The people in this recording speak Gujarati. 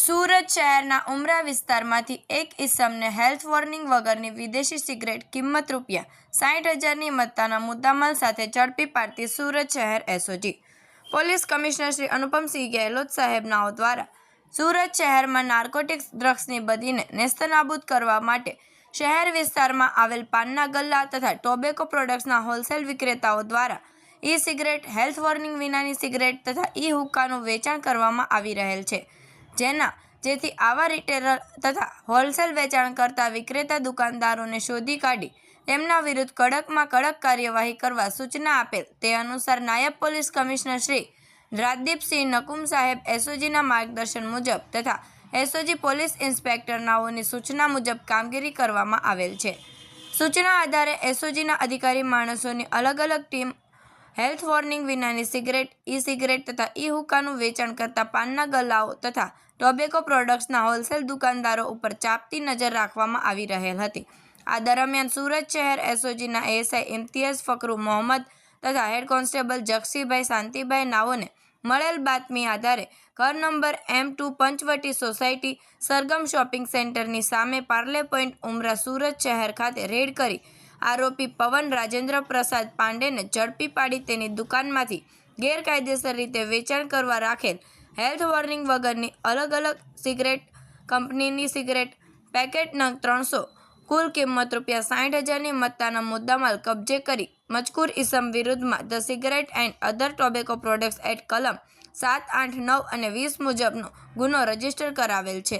સુરત શહેરના ઉમરા વિસ્તારમાંથી એક ઈસમને હેલ્થ વોર્નિંગ વગરની વિદેશી સિગરેટ કિંમત ₹60,000ની મત્તાના મુદ્દામાલ સાથે ઝડપી પાડતી સુરત શહેર SOG police commissioner Shri Anupamsinh Gehlot સાહેબનાઓ દ્વારા સુરત શહેરમાં નાર્કોટિક્સ ડ્રગ્સની બદીને નેસ્તનાબૂદ કરવા માટે શહેર વિસ્તારમાં આવેલ પાનના ગલ્લા તથા ટોબેકો પ્રોડક્ટ્સના હોલસેલ વિક્રેતાઓ દ્વારા ઈ સિગરેટ, હેલ્થ વોર્નિંગ વિનાની સિગરેટ તથા ઈ હુક્કાનું વેચાણ કરવામાં આવી રહેલ છે, જેથી આવા રિટેલર તથા હોલસેલ વેચાણ કરતા વિક્રેતા દુકાનદારોને શોધી કાઢી તેમના વિરુદ્ધ કડકમાં કડક કાર્યવાહી કરવા સૂચના આપેલ તે અનુસાર નાયબ પોલીસ કમિશનર શ્રી રાજદીપસિંહ નકુમ સાહેબ એસઓજીના માર્ગદર્શન મુજબ તથા એસઓજી પોલીસ ઇન્સ્પેક્ટરનાઓની સૂચના મુજબ કામગીરી કરવામાં આવેલ છે। સૂચના આધારે એસઓજીના અધિકારી માણસોની અલગ અલગ ટીમ હેલ્થ વોર્નિંગ વિનાની સિગરેટ, ઈ સિગરેટ તથા ઈ હુક્કાનું વેચાણ કરતા પાનના ગલ્લાઓ તથા ટોબેકો પ્રોડક્ટ્સના હોલસેલ દુકાનદારો ઉપર ચાંપતી નજર રાખવામાં આવી રહેલ હતી। આ દરમિયાન સુરત શહેર એસઓજીના એએસઆઈ ઇમ્તિયાઝ ફકરુ મોહમ્મદ તથા હેડ કોન્સ્ટેબલ જગસીભાઈ શાંતિભાઈ નાઓને મળેલ બાતમી આધારે ઘર number M2 Panchvati society Sargam shopping સેન્ટરની સામે પાર્લે પોઈન્ટ ઉમરા સુરત શહેર ખાતે રેડ કરી આરોપી પવન રાજેન્દ્ર પ્રસાદ પાંડેને ઝડપી પાડી તેની દુકાનમાંથી ગેરકાયદેસર રીતે વેચાણ કરવા રાખેલ હેલ્થ વોર્નિંગ વગરની અલગ અલગ સિગરેટ કંપનીની સિગરેટ પેકેટ નંગ 300 કુલ કિંમત ₹60,000ની મત્તાના મુદ્દામાલ કબજે કરી મજકૂર ઇસમ વિરુદ્ધમાં the cigarette and other tobacco products act કલમ 7, 8, 9 અને 20 મુજબનો ગુનો રજીસ્ટર કરાવેલ છે।